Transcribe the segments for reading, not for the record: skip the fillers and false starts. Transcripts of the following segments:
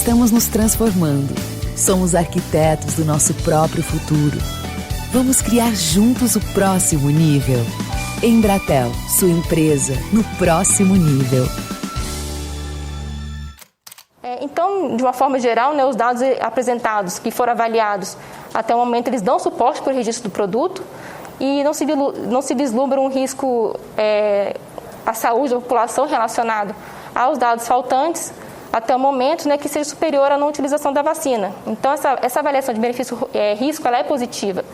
Estamos nos transformando. Somos arquitetos do nosso próprio futuro. Vamos criar juntos o próximo nível. Embratel, sua empresa no próximo nível. Então, de uma forma geral, os dados apresentados que foram avaliados até o momento, eles dão suporte para o registro do produto e não se vislumbra um risco à saúde da população relacionado aos dados faltantes até o momento, que seja superior à não utilização da vacina. Então, essa avaliação de benefício-risco ela é positiva.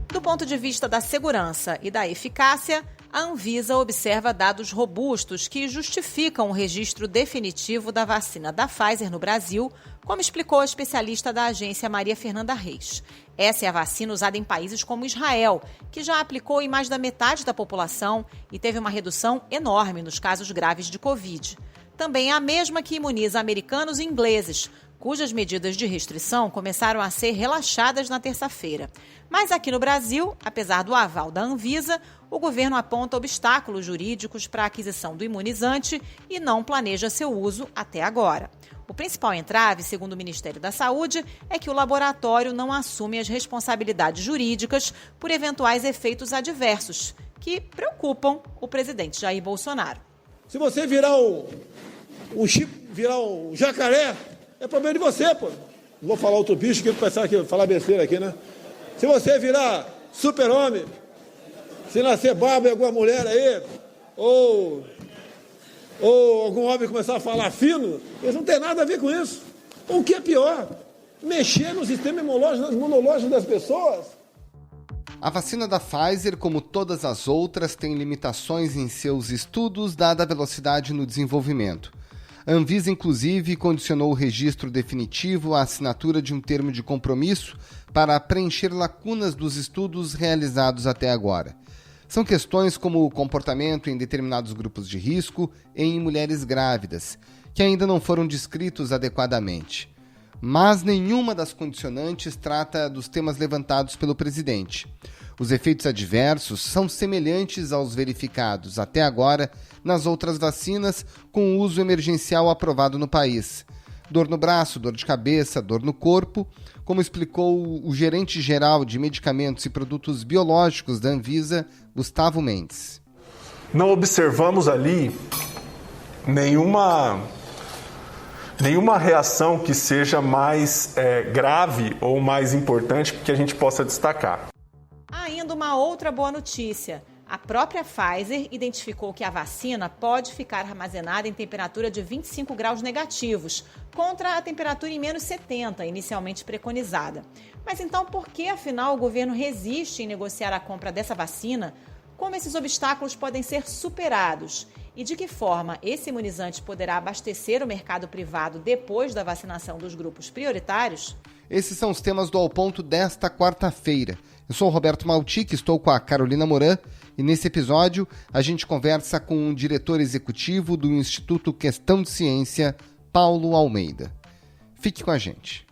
Do ponto de vista da segurança e da eficácia, a Anvisa observa dados robustos que justificam o registro definitivo da vacina da Pfizer no Brasil, como explicou a especialista da agência Maria Fernanda Reis. Essa é a vacina usada em países como Israel, que já aplicou em mais da metade da população e teve uma redução enorme nos casos graves de Covid. Também é a mesma que imuniza americanos e ingleses, cujas medidas de restrição começaram a ser relaxadas na terça-feira. Mas aqui no Brasil, apesar do aval da Anvisa, o governo aponta obstáculos jurídicos para a aquisição do imunizante e não planeja seu uso até agora. O principal entrave, segundo o Ministério da Saúde, é que o laboratório não assume as responsabilidades jurídicas por eventuais efeitos adversos, que preocupam o presidente Jair Bolsonaro. Se você virar um jacaré, é problema de você, pô. Não vou falar outro bicho que eu pensar que falar besteira aqui, né? Se você virar super-homem, se nascer barba em alguma mulher aí, ou algum homem começar a falar fino, eles não tem nada a ver com isso. O que é pior? Mexer no sistema imunológico das pessoas. A vacina da Pfizer, como todas as outras, tem limitações em seus estudos, dada a velocidade no desenvolvimento. A Anvisa, inclusive, condicionou o registro definitivo à assinatura de um termo de compromisso para preencher lacunas dos estudos realizados até agora. São questões como o comportamento em determinados grupos de risco e em mulheres grávidas, que ainda não foram descritos adequadamente. Mas nenhuma das condicionantes trata dos temas levantados pelo presidente. Os efeitos adversos são semelhantes aos verificados até agora nas outras vacinas com uso emergencial aprovado no país. Dor no braço, dor de cabeça, dor no corpo, como explicou o gerente-geral de medicamentos e produtos biológicos da Anvisa, Gustavo Mendes. Não observamos ali nenhuma reação que seja mais grave ou mais importante que a gente possa destacar. Ainda uma outra boa notícia. A própria Pfizer identificou que a vacina pode ficar armazenada em temperatura de 25 graus negativos, contra a temperatura em menos 70, inicialmente preconizada. Mas então por que, afinal, o governo resiste em negociar a compra dessa vacina? Como esses obstáculos podem ser superados? E de que forma esse imunizante poderá abastecer o mercado privado depois da vacinação dos grupos prioritários? Esses são os temas do Ao Ponto desta quarta-feira. Eu sou o Roberto Maltic, estou com a Carolina Moran e nesse episódio a gente conversa com o diretor executivo do Instituto Questão de Ciência, Paulo Almeida. Fique com a gente.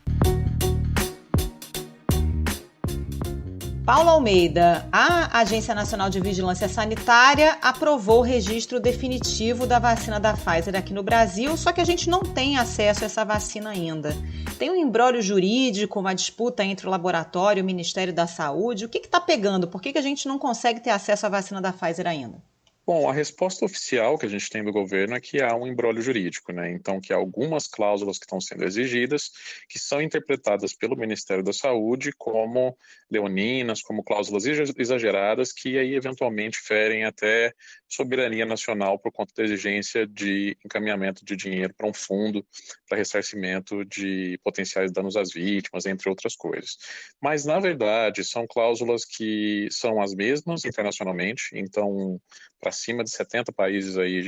Paulo Almeida, a Agência Nacional de Vigilância Sanitária aprovou o registro definitivo da vacina da Pfizer aqui no Brasil, só que a gente não tem acesso a essa vacina ainda. Tem um imbróglio jurídico, uma disputa entre o laboratório e o Ministério da Saúde. O que está pegando? Por que a gente não consegue ter acesso à vacina da Pfizer ainda? Bom, a resposta oficial que a gente tem do governo é que há um imbróglio jurídico, né? Então, que há algumas cláusulas que estão sendo exigidas, que são interpretadas pelo Ministério da Saúde como leoninas, como cláusulas exageradas, que aí eventualmente ferem até soberania nacional por conta da exigência de encaminhamento de dinheiro para um fundo para ressarcimento de potenciais danos às vítimas, entre outras coisas. Mas, na verdade, são cláusulas que são as mesmas internacionalmente, então para cima de 70 países aí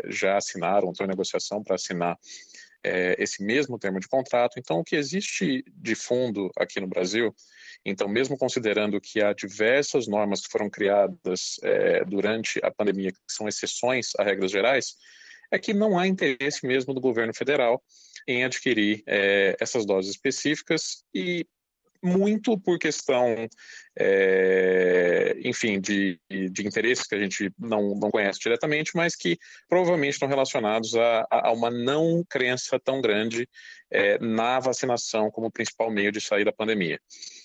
já assinaram, estão em negociação para assinar esse mesmo termo de contrato. Então, o que existe de fundo aqui no Brasil, então, mesmo considerando que há diversas normas que foram criadas durante a pandemia, que são exceções a regras gerais, é que não há interesse mesmo do governo federal em adquirir essas doses específicas e muito por questão enfim, de interesses que a gente não conhece diretamente, mas que provavelmente estão relacionados a uma não crença tão grande na vacinação como principal meio de sair da pandemia.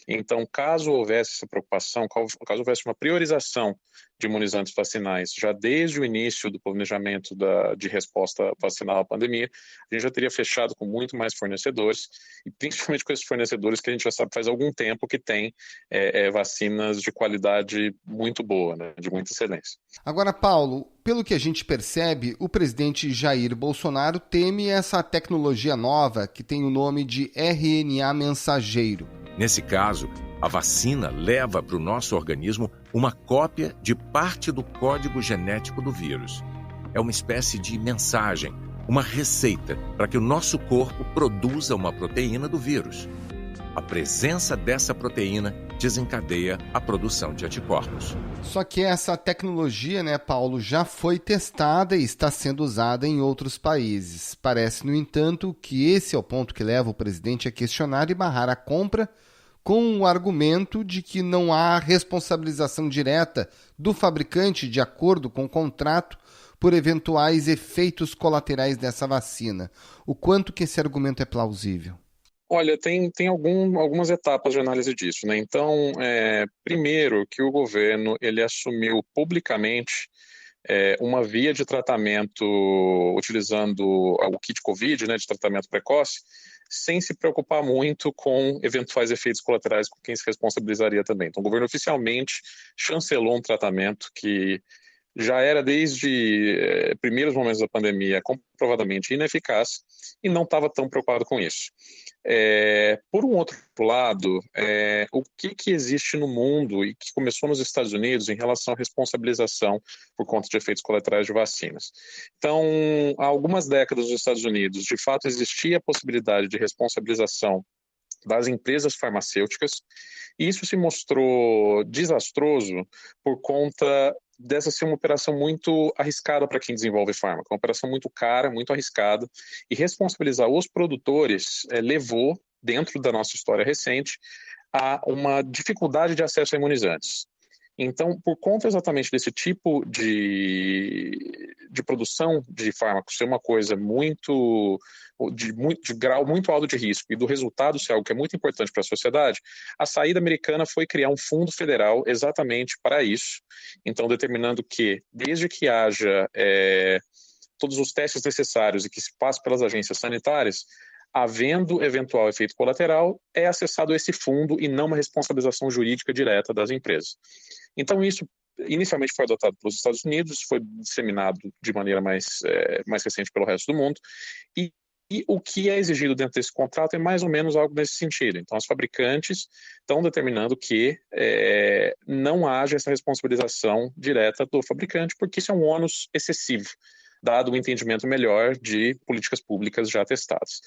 Então, caso houvesse essa preocupação, caso houvesse uma priorização de imunizantes vacinais já desde o início do planejamento de resposta vacinal à pandemia, a gente já teria fechado com muito mais fornecedores, e principalmente com esses fornecedores que a gente já sabe faz algum tempo que tem vacinas de qualidade muito boa, né, de muita excelência. Agora, Paulo, pelo que a gente percebe, o presidente Jair Bolsonaro teme essa tecnologia nova que tem o nome de RNA mensageiro. Nesse caso, a vacina leva para o nosso organismo uma cópia de parte do código genético do vírus. É uma espécie de mensagem, uma receita para que o nosso corpo produza uma proteína do vírus. A presença dessa proteína desencadeia a produção de anticorpos. Só que essa tecnologia, né, Paulo, já foi testada e está sendo usada em outros países. Parece, no entanto, que esse é o ponto que leva o presidente a questionar e barrar a compra, com o argumento de que não há responsabilização direta do fabricante de acordo com o contrato por eventuais efeitos colaterais dessa vacina. O quanto que esse argumento é plausível? Olha, tem algumas etapas de análise disso, né? Então, primeiro que o governo ele assumiu publicamente uma via de tratamento utilizando o kit COVID, né, de tratamento precoce, sem se preocupar muito com eventuais efeitos colaterais com quem se responsabilizaria também. Então, o governo oficialmente chancelou um tratamento que já era desde primeiros momentos da pandemia comprovadamente ineficaz e não estava tão preocupado com isso. Por um outro lado, o que existe no mundo e que começou nos Estados Unidos em relação à responsabilização por conta de efeitos colaterais de vacinas. Então, há algumas décadas nos Estados Unidos, de fato, existia a possibilidade de responsabilização das empresas farmacêuticas, e isso se mostrou desastroso por conta dessa ser uma operação muito arriscada para quem desenvolve fármaco, uma operação muito cara, muito arriscada, e responsabilizar os produtores levou, dentro da nossa história recente, a uma dificuldade de acesso a imunizantes. Então, por conta exatamente desse tipo de produção de fármacos ser uma coisa de grau muito alto de risco e do resultado ser algo que é muito importante para a sociedade, a saída americana foi criar um fundo federal exatamente para isso. Então, determinando que, desde que haja todos os testes necessários e que se passe pelas agências sanitárias, havendo eventual efeito colateral, é acessado esse fundo e não uma responsabilização jurídica direta das empresas. Então, isso inicialmente foi adotado pelos Estados Unidos, foi disseminado de maneira mais recente pelo resto do mundo, e o que é exigido dentro desse contrato é mais ou menos algo nesse sentido. Então, as fabricantes estão determinando que não haja essa responsabilização direta do fabricante, porque isso é um ônus excessivo, dado o entendimento melhor de políticas públicas já testadas.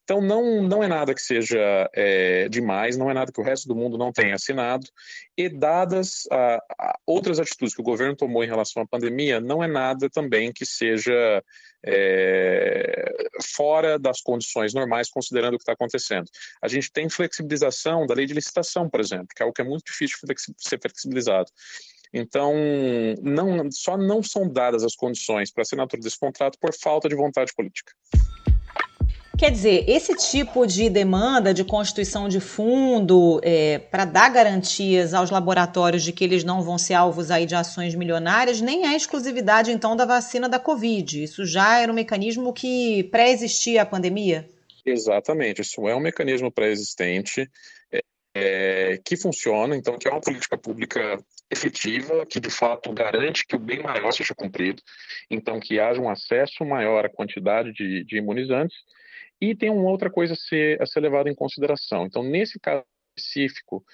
Então, não é nada que seja demais, não é nada que o resto do mundo não tenha assinado, e dadas outras atitudes que o governo tomou em relação à pandemia, não é nada também que seja fora das condições normais, considerando o que está acontecendo. A gente tem flexibilização da lei de licitação, por exemplo, que é algo que é muito difícil de ser flexibilizado. Então, só não são dadas as condições para a assinatura desse contrato por falta de vontade política. Quer dizer, esse tipo de demanda de constituição de fundo para dar garantias aos laboratórios de que eles não vão ser alvos aí de ações milionárias nem é exclusividade, então, da vacina da Covid. Isso já era um mecanismo que pré-existia a pandemia? Exatamente, isso é um mecanismo pré-existente que funciona, então, que é uma política pública efetiva, que de fato garante que o bem maior seja cumprido, então que haja um acesso maior à quantidade de imunizantes. E tem uma outra coisa a ser levada em consideração. Então, nesse caso específico,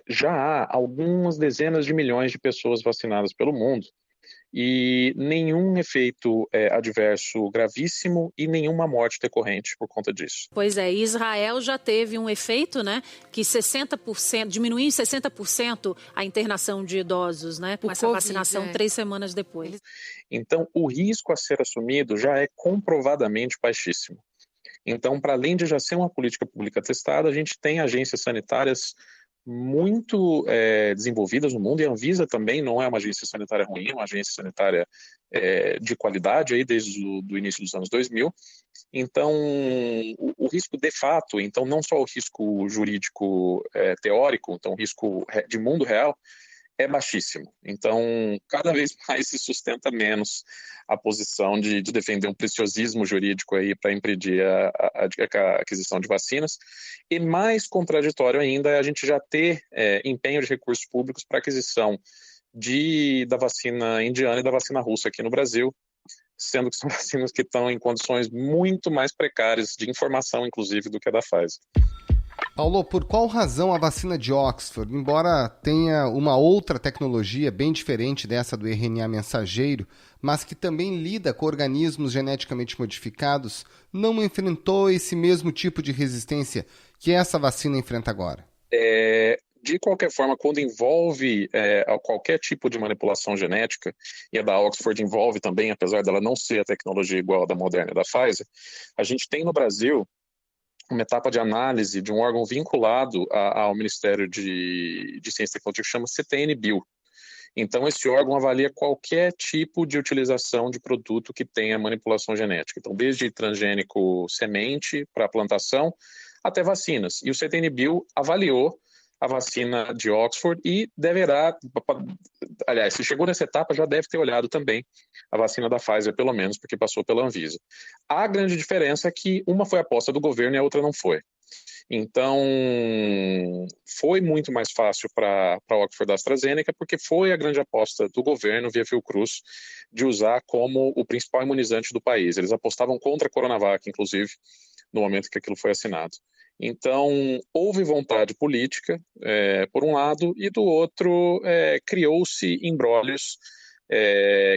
já há algumas dezenas de milhões de pessoas vacinadas pelo mundo e nenhum efeito adverso gravíssimo e nenhuma morte decorrente por conta disso. Pois é, Israel já teve um efeito, né, que 60%, diminuiu em 60% a internação de idosos, né, com essa vacinação 3 semanas depois. Então, o risco a ser assumido já é comprovadamente baixíssimo. Então, para além de já ser uma política pública testada, a gente tem agências sanitárias muito desenvolvidas no mundo, e a Anvisa também não é uma agência sanitária ruim, é uma agência sanitária de qualidade aí desde o início dos anos 2000. Então, o risco de fato, então não só o risco jurídico teórico, então o risco de mundo real, é baixíssimo. Então, cada vez mais se sustenta menos a posição de defender um preciosismo jurídico aí para impedir a aquisição de vacinas. E mais contraditório ainda é a gente já ter empenho de recursos públicos para aquisição da vacina indiana e da vacina russa aqui no Brasil, sendo que são vacinas que estão em condições muito mais precárias de informação, inclusive, do que a da Pfizer. Paulo, por qual razão a vacina de Oxford, embora tenha uma outra tecnologia bem diferente dessa do RNA mensageiro, mas que também lida com organismos geneticamente modificados, não enfrentou esse mesmo tipo de resistência que essa vacina enfrenta agora? De qualquer forma, quando envolve qualquer tipo de manipulação genética, e a da Oxford envolve também, apesar dela não ser a tecnologia igual a da Moderna e da Pfizer, a gente tem no Brasil uma etapa de análise de um órgão vinculado ao Ministério de Ciência e Tecnologia que chama CTN-Bio. Então, esse órgão avalia qualquer tipo de utilização de produto que tenha manipulação genética. Então, desde transgênico semente para plantação até vacinas. E o CTN-Bio avaliou a vacina de Oxford e deverá, aliás, se chegou nessa etapa, já deve ter olhado também a vacina da Pfizer, pelo menos, porque passou pela Anvisa. A grande diferença é que uma foi aposta do governo e a outra não foi. Então, foi muito mais fácil para a Oxford da AstraZeneca, porque foi a grande aposta do governo, via Fiocruz, de usar como o principal imunizante do país. Eles apostavam contra a Coronavac, inclusive, no momento que aquilo foi assinado. Então, houve vontade política, por um lado, e do outro, criou-se imbróglios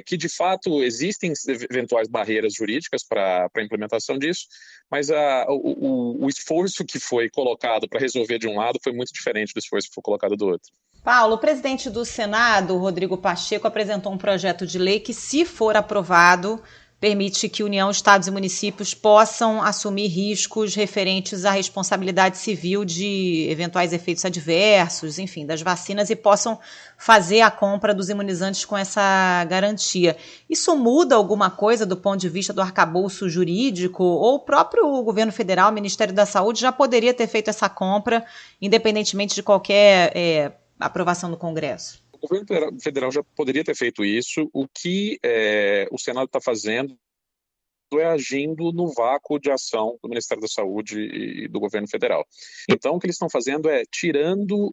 que, de fato, existem eventuais barreiras jurídicas para a implementação disso, mas o esforço que foi colocado para resolver de um lado foi muito diferente do esforço que foi colocado do outro. Paulo, o presidente do Senado, Rodrigo Pacheco, apresentou um projeto de lei que, se for aprovado, permite que União, Estados e municípios possam assumir riscos referentes à responsabilidade civil de eventuais efeitos adversos, enfim, das vacinas, e possam fazer a compra dos imunizantes com essa garantia. Isso muda alguma coisa do ponto de vista do arcabouço jurídico? Ou o próprio governo federal, o Ministério da Saúde, já poderia ter feito essa compra, independentemente de qualquer aprovação do Congresso? O governo federal já poderia ter feito isso. O que o Senado está fazendo é agindo no vácuo de ação do Ministério da Saúde e do governo federal. Então, o que eles estão fazendo é tirando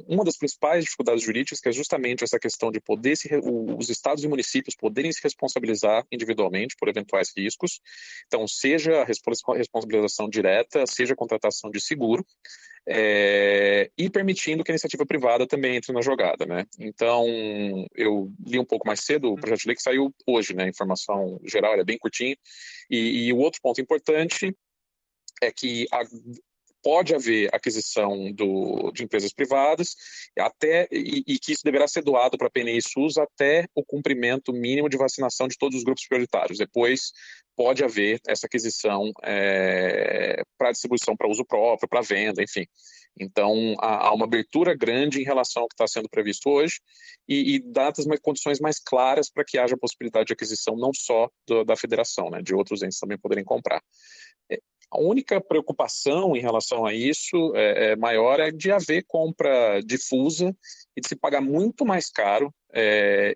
uma das principais dificuldades jurídicas, que é justamente essa questão de poder os estados e municípios poderem se responsabilizar individualmente por eventuais riscos. Então, seja a responsabilização direta, seja a contratação de seguro, e permitindo que a iniciativa privada também entre na jogada, né? Então, eu li um pouco mais cedo o projeto de lei que saiu hoje, né? A informação geral é bem curtinha. E o outro ponto importante é que pode haver aquisição de empresas privadas e que isso deverá ser doado para a PNI e SUS até o cumprimento mínimo de vacinação de todos os grupos prioritários. Depois pode haver essa aquisição para distribuição para uso próprio, para venda, enfim. Então, há uma abertura grande em relação ao que está sendo previsto hoje e dadas condições mais claras para que haja possibilidade de aquisição não só da federação, né, de outros entes também poderem comprar. A única preocupação em relação a isso maior é de haver compra difusa e de se pagar muito mais caro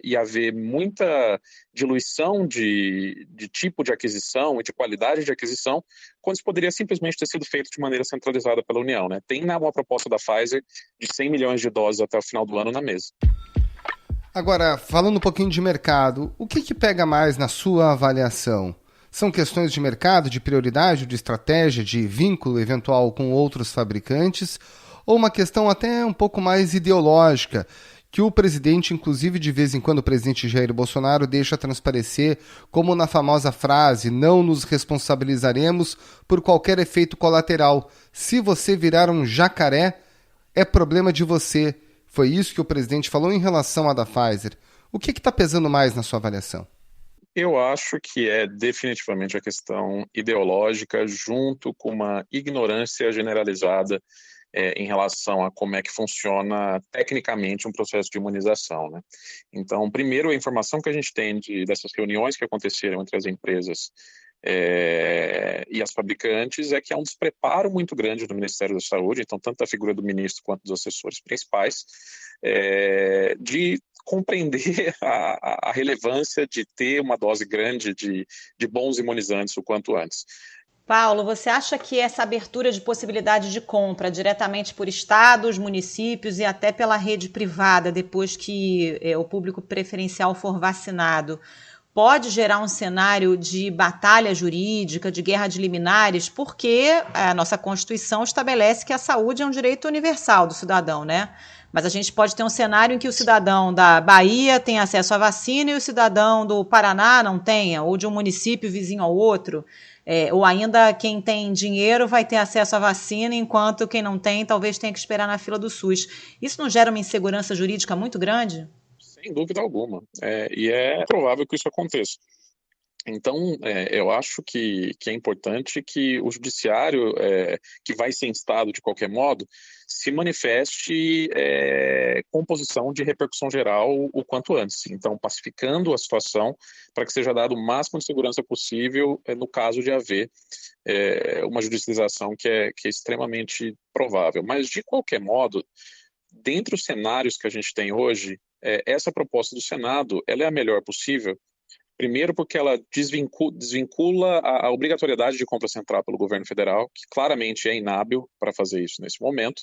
e haver muita diluição de tipo de aquisição e de qualidade de aquisição, quando isso poderia simplesmente ter sido feito de maneira centralizada pela União, né? Tem uma proposta da Pfizer de 100 milhões de doses até o final do ano na mesa. Agora, falando um pouquinho de mercado, o que pega mais na sua avaliação? São questões de mercado, de prioridade, de estratégia, de vínculo eventual com outros fabricantes, ou uma questão até um pouco mais ideológica, que o presidente, inclusive de vez em quando o presidente Jair Bolsonaro deixa transparecer, como na famosa frase, não nos responsabilizaremos por qualquer efeito colateral. Se você virar um jacaré, é problema de você. Foi isso que o presidente falou em relação à da Pfizer. O que está pesando mais na sua avaliação? Eu acho que é definitivamente a questão ideológica junto com uma ignorância generalizada em relação a como é que funciona tecnicamente um processo de imunização, né? Então, primeiro, a informação que a gente tem dessas reuniões que aconteceram entre as empresas e as fabricantes é que há um despreparo muito grande do Ministério da Saúde, então tanto da figura do ministro quanto dos assessores principais, de compreender a relevância de ter uma dose grande de bons imunizantes o quanto antes. Paulo, você acha que essa abertura de possibilidade de compra diretamente por estados, municípios e até pela rede privada, depois que o público preferencial for vacinado, pode gerar um cenário de batalha jurídica, de guerra de liminares, porque a nossa Constituição estabelece que a saúde é um direito universal do cidadão, né? Mas a gente pode ter um cenário em que o cidadão da Bahia tem acesso à vacina e o cidadão do Paraná não tenha, ou de um município vizinho ao outro. Ou ainda quem tem dinheiro vai ter acesso à vacina, enquanto quem não tem talvez tenha que esperar na fila do SUS. Isso não gera uma insegurança jurídica muito grande? Sem dúvida alguma. E é provável que isso aconteça. Então, eu acho que é importante que o judiciário, que vai ser instado de qualquer modo, se manifeste com posição de repercussão geral o quanto antes. Então, pacificando a situação para que seja dado o máximo de segurança possível no caso de haver uma judicialização que é extremamente provável. Mas, de qualquer modo, dentre os cenários que a gente tem hoje, essa proposta do Senado ela é a melhor possível. Primeiro porque ela desvincula a obrigatoriedade de compra central pelo governo federal, que claramente é inábil para fazer isso nesse momento,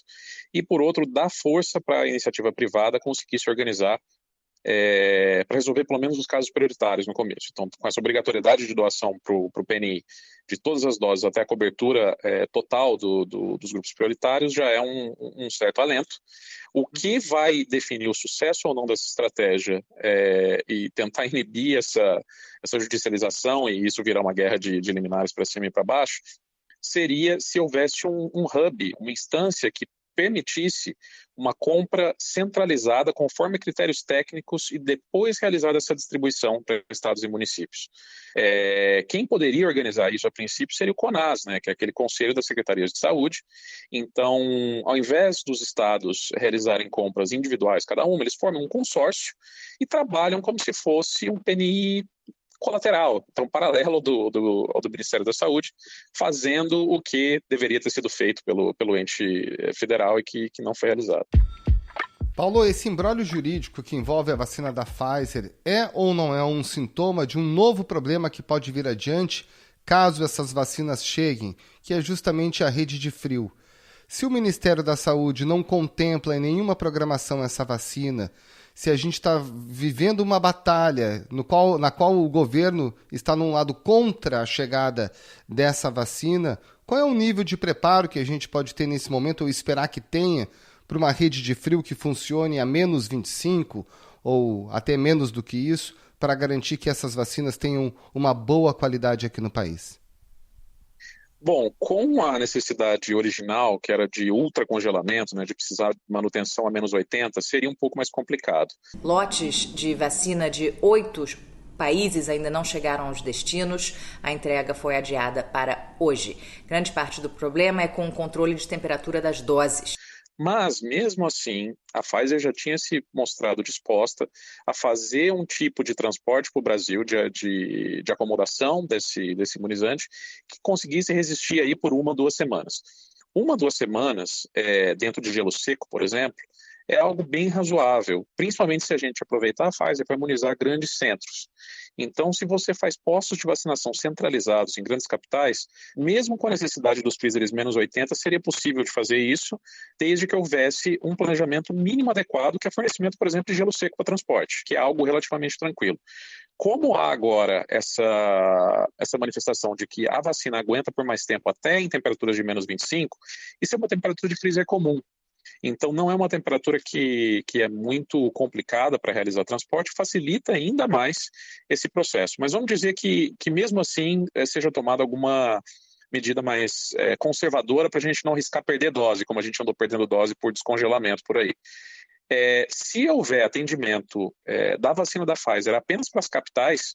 e por outro dá força para a iniciativa privada conseguir se organizar para resolver pelo menos os casos prioritários no começo. Então, com essa obrigatoriedade de doação para o PNI de todas as doses até a cobertura total dos grupos prioritários já é um certo alento. O que vai definir o sucesso ou não dessa estratégia e tentar inibir essa judicialização e isso virar uma guerra de liminares para cima e para baixo, seria se houvesse um hub, uma instância que permitisse uma compra centralizada conforme critérios técnicos e depois realizada essa distribuição para estados e municípios. Quem poderia organizar isso a princípio seria o CONAS, né, que é aquele conselho das secretarias de saúde. Então, ao invés dos estados realizarem compras individuais cada uma, eles formam um consórcio e trabalham como se fosse um PNI colateral, então paralelo ao do Ministério da Saúde, fazendo o que deveria ter sido feito pelo ente federal e que não foi realizado. Paulo, esse imbróglio jurídico que envolve a vacina da Pfizer é ou não é um sintoma de um novo problema que pode vir adiante caso essas vacinas cheguem, que é justamente a rede de frio? Se o Ministério da Saúde não contempla em nenhuma programação essa vacina, se a gente está vivendo uma batalha na qual o governo está num lado contra a chegada dessa vacina, qual é o nível de preparo que a gente pode ter nesse momento ou esperar que tenha para uma rede de frio que funcione a menos 25 ou até menos do que isso, para garantir que essas vacinas tenham uma boa qualidade aqui no país? Bom, com a necessidade original, que era de ultracongelamento, né, de precisar de manutenção a menos 80, seria um pouco mais complicado. Lotes de vacina de 8 países ainda não chegaram aos destinos. A entrega foi adiada para hoje. Grande parte do problema é com o controle de temperatura das doses. Mas, mesmo assim, a Pfizer já tinha se mostrado disposta a fazer um tipo de transporte para o Brasil de acomodação desse imunizante que conseguisse resistir aí por 1 ou 2 semanas. 1 ou 2 semanas, dentro de gelo seco, por exemplo, é algo bem razoável, principalmente se a gente aproveitar a Pfizer para imunizar grandes centros. Então, se você faz postos de vacinação centralizados em grandes capitais, mesmo com a necessidade dos freezers menos 80, seria possível de fazer isso, desde que houvesse um planejamento mínimo adequado, que é fornecimento, por exemplo, de gelo seco para transporte, que é algo relativamente tranquilo. Como há agora essa manifestação de que a vacina aguenta por mais tempo, até em temperaturas de menos 25, isso é uma temperatura de freezer comum. Então, não é uma temperatura que é muito complicada para realizar transporte, facilita ainda mais esse processo. Mas vamos dizer que mesmo assim, seja tomada alguma medida mais conservadora para a gente não arriscar perder dose, como a gente andou perdendo dose por descongelamento por aí. Se houver atendimento da vacina da Pfizer apenas para as capitais,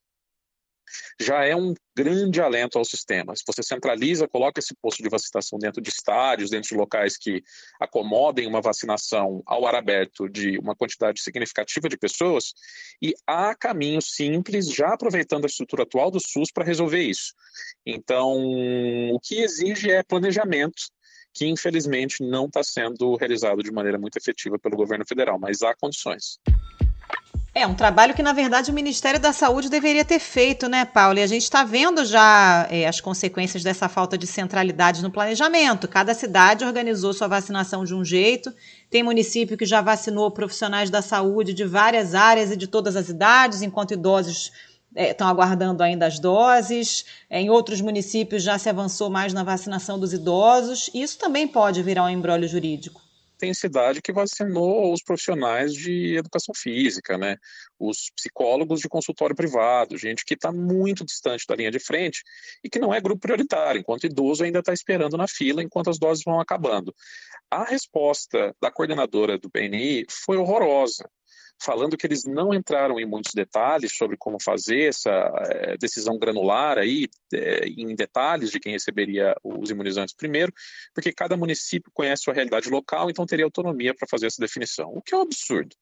já é um grande alento ao sistema. Se você centraliza, coloca esse posto de vacinação dentro de estádios, dentro de locais que acomodem uma vacinação ao ar aberto de uma quantidade significativa de pessoas, e há caminhos simples, já aproveitando a estrutura atual do SUS para resolver isso. Então, o que exige é planejamento, que infelizmente não está sendo realizado de maneira muito efetiva pelo governo federal, mas há condições. É um trabalho que, na verdade, o Ministério da Saúde deveria ter feito, né, Paulo? E a gente está vendo já as consequências dessa falta de centralidade no planejamento. Cada cidade organizou sua vacinação de um jeito. Tem município que já vacinou profissionais da saúde de várias áreas e de todas as idades, enquanto idosos estão aguardando ainda as doses. Em outros municípios já se avançou mais na vacinação dos idosos. Isso também pode virar um imbróglio jurídico. Tem cidade que vacinou os profissionais de educação física, né? Os psicólogos de consultório privado, gente que está muito distante da linha de frente e que não é grupo prioritário, enquanto idoso ainda está esperando na fila enquanto as doses vão acabando. A resposta da coordenadora do PNI foi horrorosa, falando que eles não entraram em muitos detalhes sobre como fazer essa decisão granular aí, em detalhes de quem receberia os imunizantes primeiro, porque cada município conhece sua realidade local, então teria autonomia para fazer essa definição, o que é um absurdo.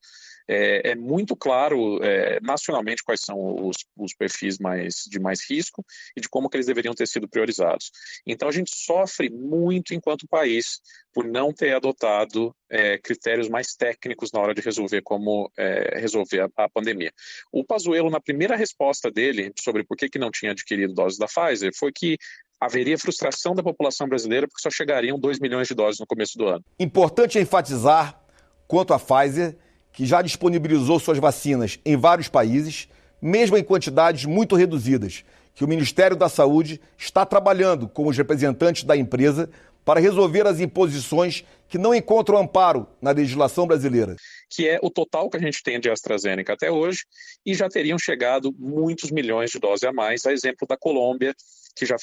É muito claro nacionalmente quais são os perfis de mais risco e de como que eles deveriam ter sido priorizados. Então a gente sofre muito enquanto país por não ter adotado critérios mais técnicos na hora de resolver como resolver a pandemia. O Pazuello, na primeira resposta dele sobre por que não tinha adquirido doses da Pfizer, foi que haveria frustração da população brasileira porque só chegariam 2 milhões de doses no começo do ano. Importante enfatizar quanto à Pfizer, que já disponibilizou suas vacinas em vários países, mesmo em quantidades muito reduzidas, que o Ministério da Saúde está trabalhando com os representantes da empresa para resolver as imposições que não encontram amparo na legislação brasileira. Que é o total que a gente tem de AstraZeneca até hoje, e já teriam chegado muitos milhões de doses a mais, a exemplo da Colômbia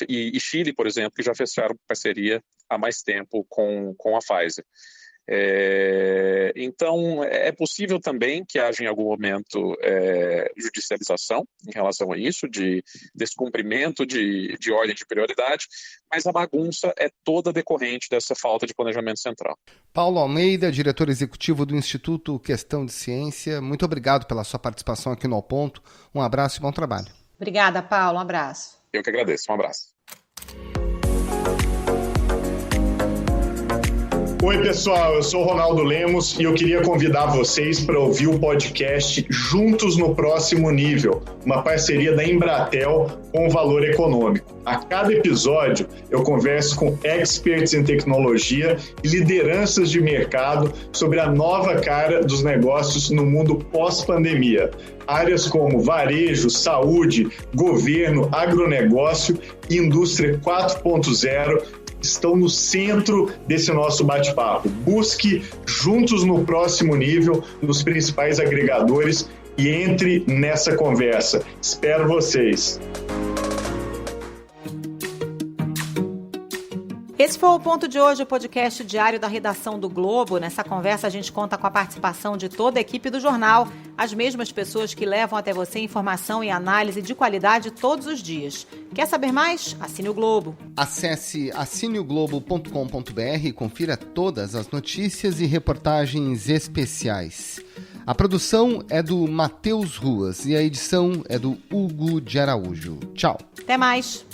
e Chile, por exemplo, que já fecharam parceria há mais tempo com a Pfizer. Então, é possível também que haja em algum momento judicialização em relação a isso, de descumprimento de ordem de prioridade, mas a bagunça é toda decorrente dessa falta de planejamento central. Paulo Almeida, diretor executivo do Instituto Questão de Ciência, muito obrigado pela sua participação aqui no Ao Ponto. Um abraço e bom trabalho. Obrigada, Paulo. Um abraço. Eu que agradeço. Um abraço. Oi, pessoal, eu sou o Ronaldo Lemos e eu queria convidar vocês para ouvir o podcast Juntos no Próximo Nível, uma parceria da Embratel com o Valor Econômico. A cada episódio, eu converso com experts em tecnologia e lideranças de mercado sobre a nova cara dos negócios no mundo pós-pandemia. Áreas como varejo, saúde, governo, agronegócio e indústria 4.0 estão no centro desse nosso bate-papo. Busque Juntos no Próximo Nível nos principais agregadores e entre nessa conversa. Espero vocês. Esse foi o Ponto de hoje, o podcast diário da redação do Globo. Nessa conversa a gente conta com a participação de toda a equipe do jornal, as mesmas pessoas que levam até você informação e análise de qualidade todos os dias. Quer saber mais? Assine o Globo. Acesse assineoglobo.com.br e confira todas as notícias e reportagens especiais. A produção é do Matheus Ruas e a edição é do Hugo de Araújo. Tchau. Até mais.